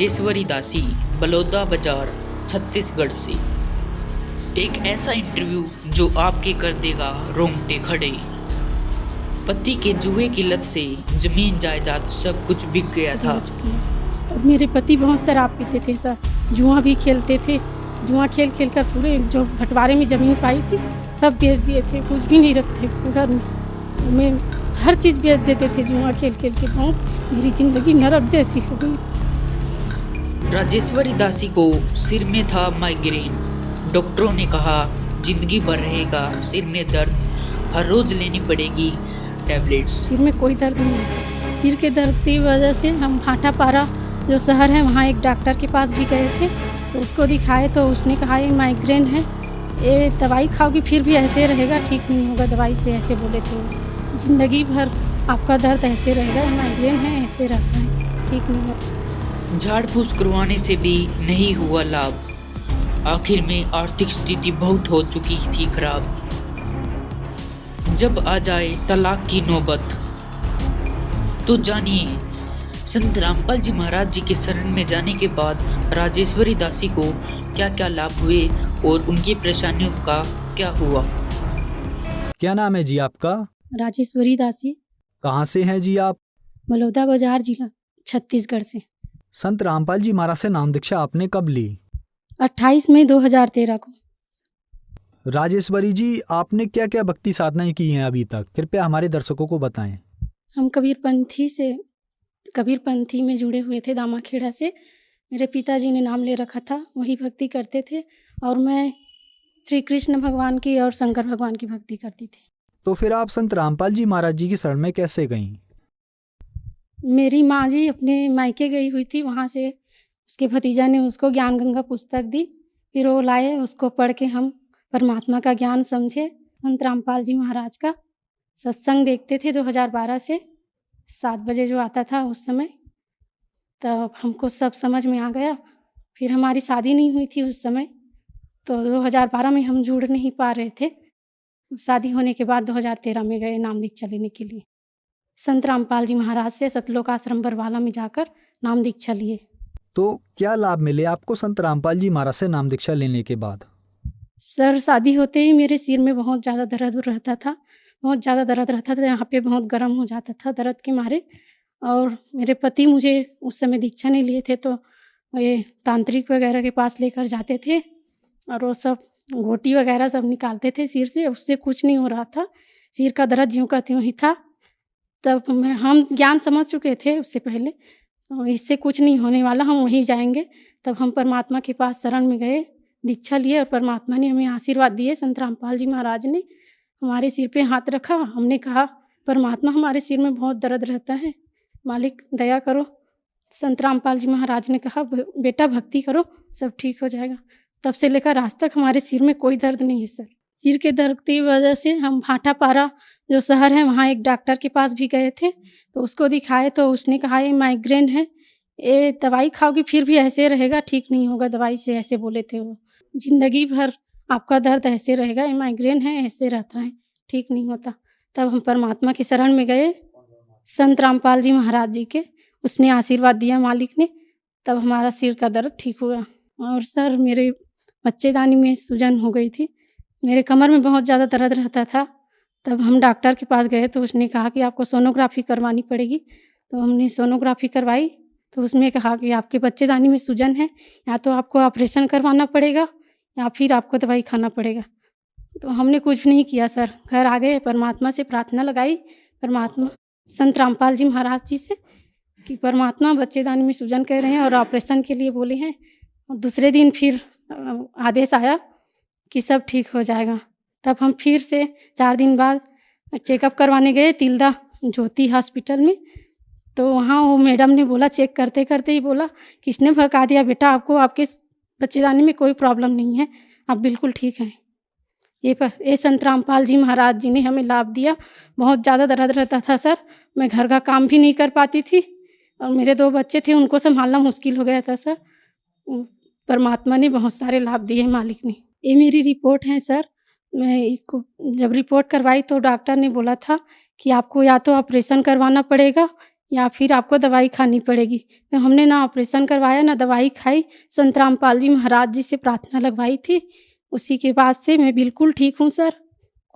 राजेश्वरी दासी, बलौदा बाजार, छत्तीसगढ़ से। एक ऐसा इंटरव्यू जो आपके कर देगा रोंगटे खड़े। पति के जुए की लत से जमीन जायदाद सब कुछ बिक गया था। और मेरे पति बहुत शराब पीते थे सर, जुआ भी खेलते थे। जुआ खेल खेल कर पूरे जो बंटवारे में ज़मीन पाई थी सब बेच दिए थे, कुछ भी नहीं रखते घर में हर चीज़ बेच देते थे जुआ खेल खेल के। बहुत मेरी ज़िंदगी नरक जैसी हो गई। राजेश्वरी दासी को सिर में था माइग्रेन। डॉक्टरों ने कहा जिंदगी भर रहेगा सिर में दर्द, हर रोज लेनी पड़ेगी टैबलेट्स। सिर में कोई दर्द नहीं है। सिर के दर्द की वजह से हम भाटापारा जो शहर है वहाँ एक डॉक्टर के पास भी गए थे, तो उसको दिखाए तो उसने कहा ये माइग्रेन है, ये दवाई खाओगी फिर भी ऐसे रहेगा, ठीक नहीं होगा दवाई से, ऐसे बोले थे। ज़िंदगी भर आपका दर्द ऐसे रहेगा, माइग्रेन है ऐसे रहता है, ठीक नहीं होगा। झाड़ फूस करवाने से भी नहीं हुआ लाभ। आखिर में आर्थिक स्थिति बहुत हो चुकी थी खराब। जब आ जाए तलाक की नौबत तो जानिए संत रामपाल जी महाराज जी के शरण में जाने के बाद राजेश्वरी दासी को क्या क्या लाभ हुए और उनकी परेशानियों का क्या हुआ। क्या नाम है जी आपका? राजेश्वरी दासी। कहाँ से हैं जी आप? बलौदा बाजार जिला छत्तीसगढ़ से। संत रामपाल जी महाराज से नाम दीक्षा आपने कब ली? 28 मई 2013 को। राजेश्वरी जी, आपने क्या क्या भक्ति साधनाएं की हैं अभी तक, कृपया हमारे दर्शकों को बताएं। हम कबीरपंथी में जुड़े हुए थे दामाखेड़ा से। मेरे पिताजी ने नाम ले रखा था, वही भक्ति करते थे और मैं श्री कृष्ण भगवान की और शंकर भगवान की भक्ति करती थी। तो फिर आप संत रामपाल जी महाराज जी की शरण में कैसे गईं? मेरी माँ जी अपने मायके गई हुई थी, वहाँ से उसके भतीजा ने उसको ज्ञान गंगा पुस्तक दी, फिर वो लाए, उसको पढ़ के हम परमात्मा का ज्ञान समझे। संत रामपाल जी महाराज का सत्संग देखते थे 2012 से 7 बजे जो आता था उस समय, तब हमको सब समझ में आ गया। फिर हमारी शादी नहीं हुई थी उस समय, तो 2012 में हम जुड़ नहीं पा रहे थे। शादी होने के बाद 2013 में गए नाम दीक्षा लेने के लिए। संत रामपाल जी महाराज से सतलोक आश्रम बरवाला में जाकर नाम दीक्षा लिए। तो क्या लाभ मिले आपको संत रामपाल जी महाराज से नाम दीक्षा लेने के बाद? सर, शादी होते ही मेरे सिर में बहुत ज़्यादा दर्द रहता था, यहाँ पे बहुत गर्म हो जाता था दर्द के मारे। और मेरे पति मुझे उस समय दीक्षा नहीं लिए थे, तो ये तांत्रिक वगैरह के पास लेकर जाते थे और वो सब घोटी वगैरह सब निकालते थे सिर से, उससे कुछ नहीं हो रहा था, सिर का दर्द ज्यों का त्यों ही था। तब हम ज्ञान समझ चुके थे उससे पहले, तो इससे कुछ नहीं होने वाला, हम वहीं जाएंगे। तब हम परमात्मा के पास शरण में गए, दीक्षा लिए और परमात्मा ने हमें आशीर्वाद दिए। संत रामपाल जी महाराज ने हमारे सिर पे हाथ रखा, हमने कहा परमात्मा हमारे सिर में बहुत दर्द रहता है, मालिक दया करो। संत रामपाल जी महाराज ने कहा बेटा भक्ति करो, सब ठीक हो जाएगा। तब से लेकर आज तक हमारे सिर में कोई दर्द नहीं है सर। सिर के दर्द की वजह से हम भाटापारा जो शहर है वहाँ एक डॉक्टर के पास भी गए थे, तो उसको दिखाए तो उसने कहा ये माइग्रेन है, ये दवाई खाओगी फिर भी ऐसे रहेगा, ठीक नहीं होगा दवाई से, ऐसे बोले थे वो। ज़िंदगी भर आपका दर्द ऐसे रहेगा, ये माइग्रेन है ऐसे रहता है, ठीक नहीं होता। तब हम परमात्मा की शरण में गए संत रामपाल जी महाराज जी के, उसने आशीर्वाद दिया मालिक ने, तब हमारा सिर का दर्द ठीक हुआ। और सर मेरे बच्चेदानी में सूजन हो गई थी, मेरे कमर में बहुत ज़्यादा दर्द रहता था। तब हम डॉक्टर के पास गए तो उसने कहा कि आपको सोनोग्राफी करवानी पड़ेगी, तो हमने सोनोग्राफी करवाई तो उसमें कहा कि आपके बच्चेदानी में सूजन है, या तो आपको ऑपरेशन करवाना पड़ेगा या फिर आपको दवाई खाना पड़ेगा। तो हमने कुछ नहीं किया सर, घर आ गए, परमात्मा से प्रार्थना लगाई, परमात्मा संत रामपाल जी महाराज जी से कि परमात्मा बच्चेदानी में सूजन कह रहे हैं और ऑपरेशन के लिए बोले हैं। और दूसरे दिन फिर आदेश आया कि सब ठीक हो जाएगा। तब हम फिर से 4 दिन बाद चेकअप करवाने गए तिल्दा ज्योति हॉस्पिटल में, तो वहाँ वो मैडम ने बोला, चेक करते करते ही बोला किसने भगा दिया बेटा आपको, आपके बच्चेदानी में कोई प्रॉब्लम नहीं है, आप बिल्कुल ठीक हैं। ये संत रामपाल जी महाराज जी ने हमें लाभ दिया। बहुत ज़्यादा दर्द रहता था सर, मैं घर का काम भी नहीं कर पाती थी और मेरे 2 बच्चे थे, उनको संभालना मुश्किल हो गया था सर। परमात्मा ने बहुत सारे लाभ दिए मालिक ने। ये मेरी रिपोर्ट है सर। मैं इसको जब रिपोर्ट करवाई तो डॉक्टर ने बोला था कि आपको या तो ऑपरेशन करवाना पड़ेगा या फिर आपको दवाई खानी पड़ेगी। तो हमने ना ऑपरेशन करवाया ना दवाई खाई, संत रामपाल जी महाराज जी से प्रार्थना लगवाई थी। उसी के बाद से मैं बिल्कुल ठीक हूँ सर,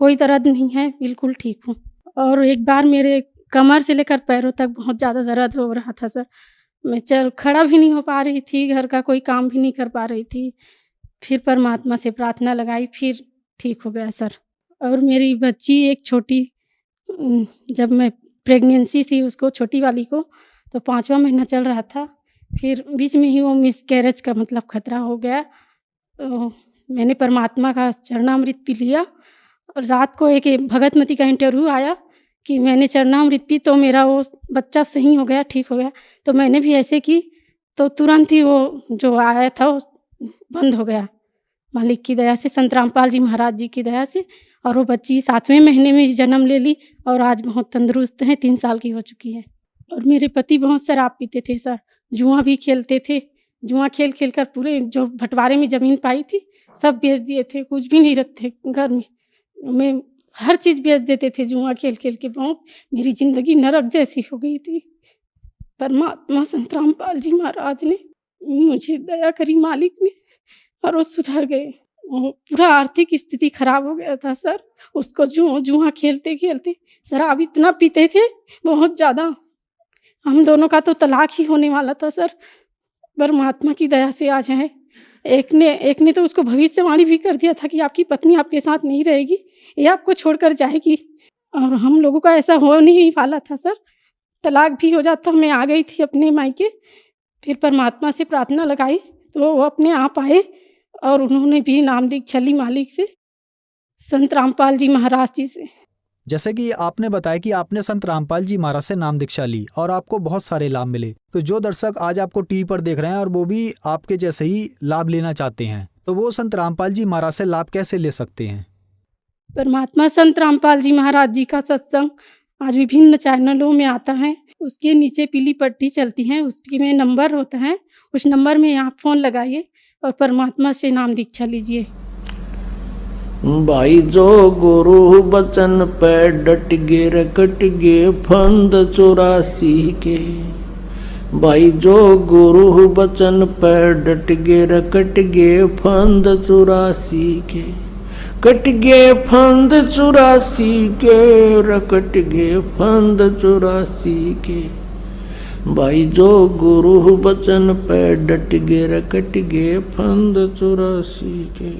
कोई दर्द नहीं है, बिल्कुल ठीक हूँ। और एक बार मेरे कमर से लेकर पैरों तक बहुत ज़्यादा दर्द हो रहा था सर, मैं खड़ा भी नहीं हो पा रही थी, घर का कोई काम भी नहीं कर पा रही थी। फिर परमात्मा से प्रार्थना लगाई, फिर ठीक हो गया सर। और मेरी बच्ची एक छोटी, जब मैं प्रेगनेंसी थी उसको, छोटी वाली को, तो 5वां महीना चल रहा था, फिर बीच में ही वो मिसकैरेज का मतलब खतरा हो गया। तो मैंने परमात्मा का चरणामृत पी लिया और रात को एक भगतमती का इंटरव्यू आया कि मैंने चरणामृत पी तो मेरा वो बच्चा सही हो गया, ठीक हो गया। तो मैंने भी ऐसे की, तो तुरंत ही वो जो आया था वो बंद हो गया, मालिक की दया से, संत रामपाल जी महाराज जी की दया से। और वो बच्ची 7वें महीने में जन्म ले ली और आज बहुत तंदुरुस्त है, 3 साल की हो चुकी है। और मेरे पति बहुत शराब पीते थे सर, जुआ भी खेलते थे, जुआ खेल खेल कर पूरे जो बंटवारे में ज़मीन पाई थी सब बेच दिए थे, कुछ भी नहीं रखते घर में हर चीज़ बेच देते थे जुआ खेल खेल के। बहुत मेरी ज़िंदगी नरक जैसी हो गई थी। परमात्मा संत रामपाल जी महाराज ने मुझे दया करी, मालिक ने, और वो सुधर गए। पूरा आर्थिक स्थिति खराब हो गया था सर, उसको जुआ खेलते खेलते शराब इतना पीते थे, बहुत ज़्यादा। हम दोनों का तो तलाक ही होने वाला था सर, परमात्मा की दया से आज है। एक ने तो उसको भविष्यवाणी भी कर दिया था कि आपकी पत्नी आपके साथ नहीं रहेगी, ये आपको छोड़कर जाएगी। और हम लोगों का ऐसा हो नहीं वाला था सर, तलाक भी हो जाता। मैं आ गई थी अपने मायके, फिर परमात्मा से प्रार्थना लगाई तो वो अपने आप आए और उन्होंने भी नाम दीक्षा ली मालिक से, संत रामपाल जी महाराज जी से। जैसे कि आपने बताया कि आपने संत रामपाल जी महाराज से नाम दीक्षा ली और आपको बहुत सारे लाभ मिले, तो जो दर्शक आज आपको टीवी पर देख रहे हैं और वो भी आपके जैसे ही लाभ लेना चाहते हैं, तो वो संत रामपाल जी महाराज से लाभ कैसे ले सकते हैं? परमात्मा संत रामपाल जी महाराज जी का सत्संग आज विभिन्न चैनलों में आता है, उसके नीचे पीली पट्टी चलती है, उसमें नंबर होता है, उस नंबर में आप फ़ोन लगाइए और परमात्मा से नाम दीक्षा लीजिए। भाई जो गुरु बचन पे डट गे रकट गे फंद 84 के। भाई जो गुरु बचन पे डट गे रकट गे फंद 84 के। कट गे फंद 84 के, रकट गे फंद 84 के। भाई जो गुरु बचन पे डट गे रकट गे फंद 84 के।